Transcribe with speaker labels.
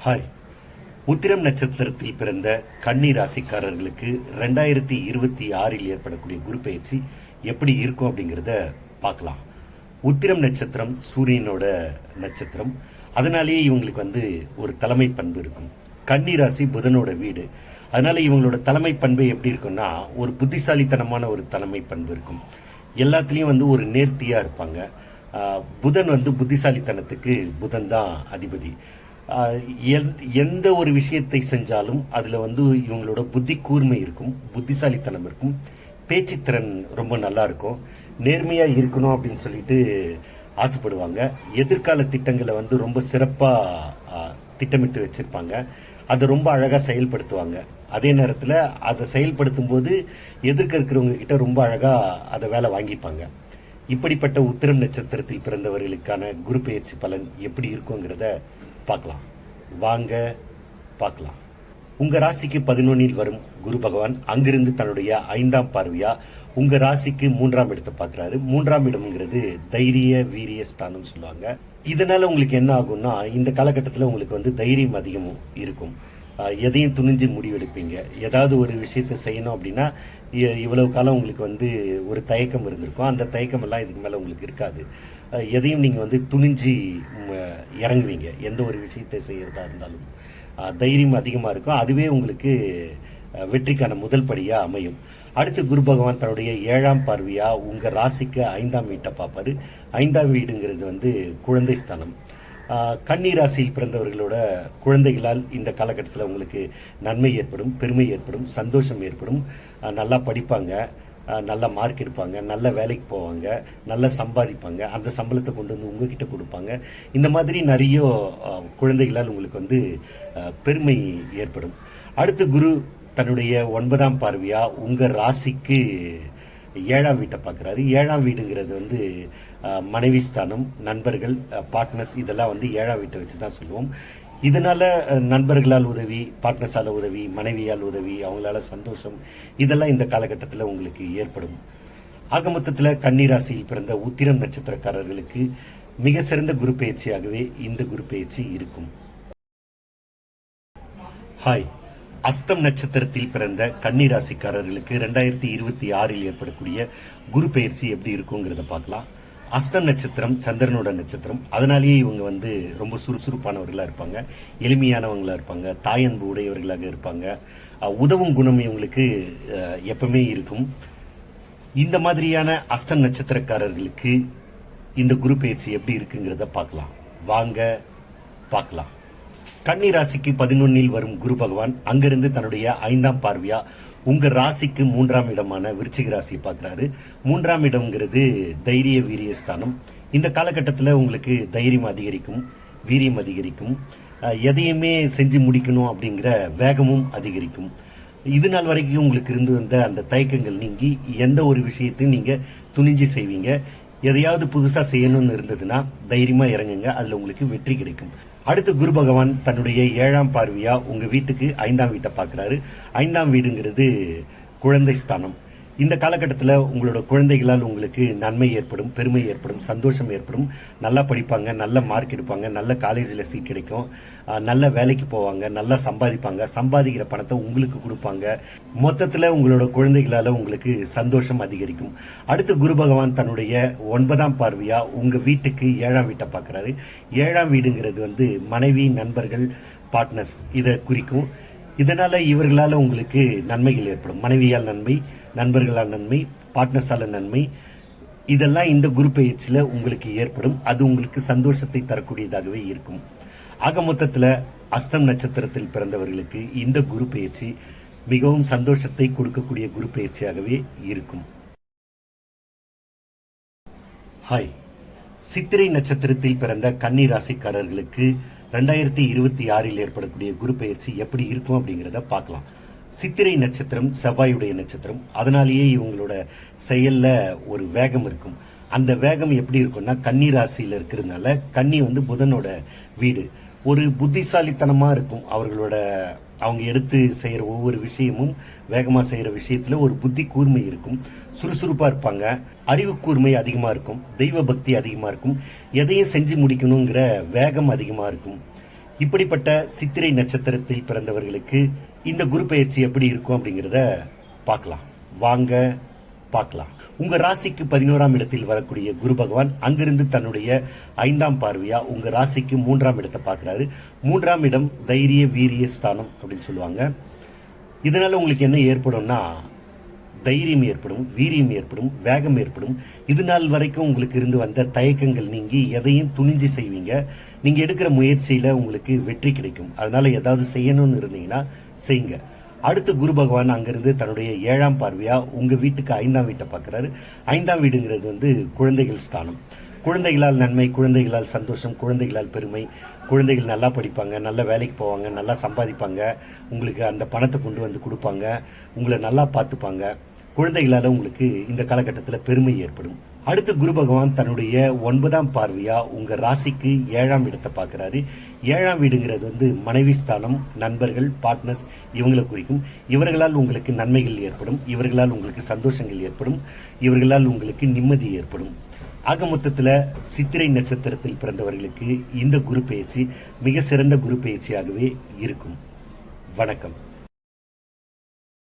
Speaker 1: Hi. உத்திரம் நட்சத்திரத்தில் பிறந்த கன்னி ராசிக்காரர்களுக்கு 2026 ஏற்படக்கூடிய குரு பயிற்சி எப்படி இருக்கும் அப்படிங்கிறத பார்க்கலாம். உத்திரம் நட்சத்திரம் சூரியனோட நட்சத்திரம், அதனாலேயே இவங்களுக்கு ஒரு தலைமை பண்பு இருக்கும். கன்னி ராசி புதனோட வீடு, அதனால இவங்களோட தலைமை பண்பு எப்படி இருக்கும்னா ஒரு புத்திசாலித்தனமான ஒரு தலைமை பண்பு இருக்கும். எல்லாத்துலேயும் ஒரு நேர்த்தியா இருப்பாங்க. புதன் புத்திசாலித்தனத்துக்கு புதன் தான் அதிபதி. எந்த ஒரு விஷயத்தை செஞ்சாலும் அதுல இவங்களோட புத்தி கூர்மை இருக்கும், புத்திசாலித்தனம் இருக்கும், பேச்சுத்திறன் ரொம்ப நல்லா இருக்கும், நேர்மையா இருக்கணும் அப்படின்னு சொல்லிட்டு ஆசைப்படுவாங்க. எதிர்கால திட்டங்களை ரொம்ப சிறப்பா திட்டமிட்டு வச்சிருப்பாங்க. அதை ரொம்ப அழகா செயல்படுத்துவாங்க. அதே நேரத்தில் அதை செயல்படுத்தும் போது எதிர்க்க இருக்கிறவங்க கிட்ட ரொம்ப அழகா அதை வேலை வாங்கிப்பாங்க. இப்படிப்பட்ட உத்திரம் நட்சத்திரத்தில் பிறந்தவர்களுக்கான குரு பெயர்ச்சி பலன் எப்படி இருக்குங்கிறத பார்க்கலாம். வாங்க பார்க்கலாம். உங்க ராசிக்கு 11 வரும் குரு பகவான் அங்கிருந்து தன்னுடைய 5ஆம் பார்வையா உங்க ராசிக்கு 3ஆம் இடத்தை பார்க்கிறாரு. 3ஆம் இடம்ங்கிறது தைரிய வீரிய ஸ்தானம் சொல்லுவாங்க. இதனால உங்களுக்கு என்ன ஆகும்னா இந்த காலகட்டத்தில் உங்களுக்கு தைரியம் அதிகமும் இருக்கும். எதையும் துணிஞ்சு முடிவெடுப்பீங்க. ஏதாவது ஒரு விஷயத்தை செய்யணும் அப்படின்னா இவ்வளவு காலம் உங்களுக்கு ஒரு தயக்கம் இருந்திருக்கும். அந்த தயக்கம் எல்லாம் இதுக்கு மேல உங்களுக்கு இருக்காது. எதையும் நீங்க துணிஞ்சு இறங்குவீங்க. எந்த ஒரு விஷயத்தை செய்யறதா இருந்தாலும் தைரியம் அதிகமா இருக்கும். அதுவே உங்களுக்கு வெற்றிக்கான முதல் படியா அமையும். அடுத்து குரு பகவான் தன்னுடைய 7ஆம் பார்வையா உங்க ராசிக்கு 5ஆம் வீட்டை பார்ப்பாரு. 5ஆம் வீடுங்கிறது குழந்தை ஸ்தானம். கன்னி ராசியில் பிறந்தவர்களோட குழந்தைகளால் இந்த காலகட்டத்தில் உங்களுக்கு நன்மை ஏற்படும், பெருமை ஏற்படும், சந்தோஷம் ஏற்படும். நல்லா படிப்பாங்க, நல்ல மார்க் எடுப்பாங்க, நல்ல வேலைக்கு போவாங்க, நல்லா சம்பாதிப்பாங்க. அந்த சம்பளத்தை கொண்டு உங்ககிட்ட கொடுப்பாங்க. இந்த மாதிரி நிறைய குழந்தைகளால் உங்களுக்கு பெருமை ஏற்படும். அடுத்து குரு தன்னுடைய 9ஆம் பார்வையா உங்க ராசிக்கு 7ஆம் வீட்டை பார்க்கிறாரு. 7ஆம் வீடுங்கிறது மனைவி ஸ்தானம், நண்பர்கள், பார்ட்னர்ஸ், இதெல்லாம் 7ஆம் வீட்டை வச்சுதான் சொல்லுவோம். இதனால நண்பர்களால் உதவி, பார்ட்னர்ஸால உதவி, மனைவியால் உதவி, அவங்களால சந்தோஷம், இதெல்லாம் இந்த காலகட்டத்தில் உங்களுக்கு ஏற்படும். ஆக மொத்தத்தில் கன்னிராசியில் பிறந்த உத்திரம் நட்சத்திரக்காரர்களுக்கு மிக சிறந்த குரு பயிற்சியாகவே இந்த குரு பயிற்சி இருக்கும். ஹாய். அஸ்தம் நட்சத்திரத்தில் பிறந்த கன்னி ராசிக்காரர்களுக்கு 2026 ஏற்படக்கூடிய குரு பயிற்சி எப்படி இருக்குங்கிறத பார்க்கலாம். அஸ்தம் நட்சத்திரம் சந்திரனோட நட்சத்திரம், அதனாலேயே இவங்க ரொம்ப சுறுசுறுப்பானவர்களா இருப்பாங்க, எளிமையானவங்களா இருப்பாங்க, தாயன்பு உடையவர்களாக இருப்பாங்க. உதவும் குணம் இவங்களுக்கு எப்பவுமே இருக்கும். இந்த மாதிரியான அஸ்தம் நட்சத்திரக்காரர்களுக்கு இந்த குரு பயிற்சி எப்படி இருக்குங்கிறத பார்க்கலாம். வாங்க பார்க்கலாம். கன்னி ராசிக்கு 11 வரும் குரு பகவான் அங்கிருந்து தன்னுடைய 5ஆம் பார்வையா உங்க ராசிக்கு 3ஆம் இடமான விருச்சிக ராசியை பார்க்கிறாரு. 3ஆம் இடம்ங்கிறது தைரிய வீரிய ஸ்தானம். இந்த காலகட்டத்தில் உங்களுக்கு தைரியம் அதிகரிக்கும், வீரியம் அதிகரிக்கும், எதையுமே செஞ்சு முடிக்கணும் அப்படிங்கிற வேகமும் அதிகரிக்கும். இது நாள் வரைக்கும் உங்களுக்கு இருந்து வந்த அந்த தயக்கங்கள் நீங்கி எந்த ஒரு விஷயத்தையும் நீங்க துணிஞ்சு செய்வீங்க. எதையாவது புதுசா செய்யணும்னு இருந்ததுன்னா தைரியமா இறங்குங்க, அதுல உங்களுக்கு வெற்றி கிடைக்கும். அடுத்து குரு பகவான் தன்னுடைய 7ஆம் பார்வையா உங்க வீட்டுக்கு 5ஆம் வீட்டை பார்க்கிறாரு. 5ஆம் வீடுங்கிறது குழந்தை ஸ்தானம். இந்த காலகட்டத்தில் உங்களோட குழந்தைகளால் உங்களுக்கு நன்மை ஏற்படும், பெருமை ஏற்படும், சந்தோஷம் ஏற்படும். நல்லா படிப்பாங்க, நல்ல மார்க் எடுப்பாங்க, நல்ல காலேஜில் சீட் கிடைக்கும், நல்ல வேலைக்கு போவாங்க, நல்லா சம்பாதிப்பாங்க, சம்பாதிக்கிற பணத்தை உங்களுக்கு கொடுப்பாங்க. மொத்தத்தில் உங்களோட குழந்தைகளால உங்களுக்கு சந்தோஷம் அதிகரிக்கும். அடுத்து குரு பகவான் தன்னுடைய 9ஆம் பார்வையா உங்க வீட்டுக்கு 7ஆம் வீட்டை பார்க்கிறாரு. 7ஆம் வீடுங்கிறது மனைவி, நண்பர்கள், பார்ட்னர்ஸ், இதை குறிக்கும். இதனால இவர்களால உங்களுக்கு நன்மைகள் ஏற்படும். மனைவியால் நன்மை, நண்பர்களால் நன்மை, பார்ட்னர்ஸால நன்மை, இதெல்லாம் இந்த குரு பயிற்சியில உங்களுக்கு ஏற்படும். அது உங்களுக்கு சந்தோஷத்தை தரக்கூடியதாகவே இருக்கும். ஆக மொத்தத்தில் அஸ்தம் நட்சத்திரத்தில் பிறந்தவர்களுக்கு இந்த குரு பயிற்சி மிகவும் சந்தோஷத்தை கொடுக்கக்கூடிய குரு பயிற்சியாகவே இருக்கும். ஹாய். சித்திரை நட்சத்திரத்தில் பிறந்த கன்னி ராசிக்காரர்களுக்கு 2026 ஏற்படக்கூடிய குரு பயிற்சி எப்படி இருக்கும் அப்படிங்கிறத பார்க்கலாம். சித்திரை நட்சத்திரம் செவ்வாயுடைய நட்சத்திரம், அதனாலேயே இவங்களோட செயல்ல ஒரு வேகம் இருக்கும். அந்த வேகம் எப்படி இருக்கும்னா கன்னி ராசியில இருக்கிறதுனால, கன்னி புதனோட வீடு, ஒரு புத்திசாலித்தனமா இருக்கும். அவங்க எடுத்து செய்யற ஒவ்வொரு விஷயமும், வேகமா செய்யற விஷயத்துல ஒரு புத்தி கூர்மை இருக்கும், சுறுசுறுப்பா இருப்பாங்க, அறிவு கூர்மை அதிகமா இருக்கும், தெய்வ பக்தி அதிகமா இருக்கும், எதையும் செஞ்சு முடிக்கணுங்கிற வேகம் அதிகமா இருக்கும். இப்படிப்பட்ட சித்திரை நட்சத்திரத்தில் பிறந்தவர்களுக்கு இந்த குரு பெயர்ச்சி எப்படி இருக்கும் அப்படிங்கறத பார்க்கலாம். வாங்க பார்க்கலாம். உங்க ராசிக்கு 11ஆம் இடத்தில் வரக்கூடிய குரு பகவான் அங்கிருந்து தன்னுடைய 5ஆம் பார்வையா உங்க ராசிக்கு 3ஆம் இடத்தை பார்க்கிறாரு. 3ஆம் இடம் தைரிய வீரிய ஸ்தானம் அப்படின்னு சொல்லுவாங்க. இதனால உங்களுக்கு என்ன ஏற்படும்னா தைரியம் ஏற்படும், வீரியம் ஏற்படும், வேகம் ஏற்படும். இது நாள் வரைக்கும் உங்களுக்கு இருந்து வந்த தயக்கங்கள் நீங்கி எதையும் துணிஞ்சு செய்வீங்க. நீங்க எடுக்கிற முயற்சியில உங்களுக்கு வெற்றி கிடைக்கும். அதனால ஏதாவது செய்யணும்னு இருந்தீங்கன்னா செய்யுங்க. அடுத்து குரு பகவான் அங்கிருந்து தன்னுடைய 7ஆம் பார்வையா உங்க வீட்டுக்கு 5ஆம் வீட்டை பார்க்கிறாரு. 5ஆம் வீடுங்கிறது குழந்தைகள் ஸ்தானம். குழந்தைகளால் நன்மை, குழந்தைகளால் சந்தோஷம், குழந்தைகளால் பெருமை. குழந்தைகள் நல்லா படிப்பாங்க, நல்ல வேலைக்கு போவாங்க, நல்லா சம்பாதிப்பாங்க, உங்களுக்கு அந்த பணத்தை கொண்டு வந்து கொடுப்பாங்க, உங்களை நல்லா பார்த்துப்பாங்க. குழந்தைகளால உங்களுக்கு இந்த காலகட்டத்தில் பெருமை ஏற்படும். அடுத்து குரு பகவான் தன்னுடைய 9ஆம் பார்வையா உங்க ராசிக்கு 7ஆம் இடத்தை பார்க்கிறாரு. 7ஆம் வீடுங்கிறது மனைவி ஸ்தானம், நண்பர்கள், பார்ட்னர்ஸ் இவங்களை குறிக்கும். இவர்களால் உங்களுக்கு நன்மைகள் ஏற்படும், இவர்களால் உங்களுக்கு சந்தோஷங்கள் ஏற்படும், இவர்களால் உங்களுக்கு நிம்மதி ஏற்படும். ஆக மொத்தத்தில் சித்திரை நட்சத்திரத்தில் பிறந்தவர்களுக்கு இந்த குரு பெயர்ச்சி மிக சிறந்த குரு பெயர்ச்சியாகவே இருக்கும். வணக்கம்.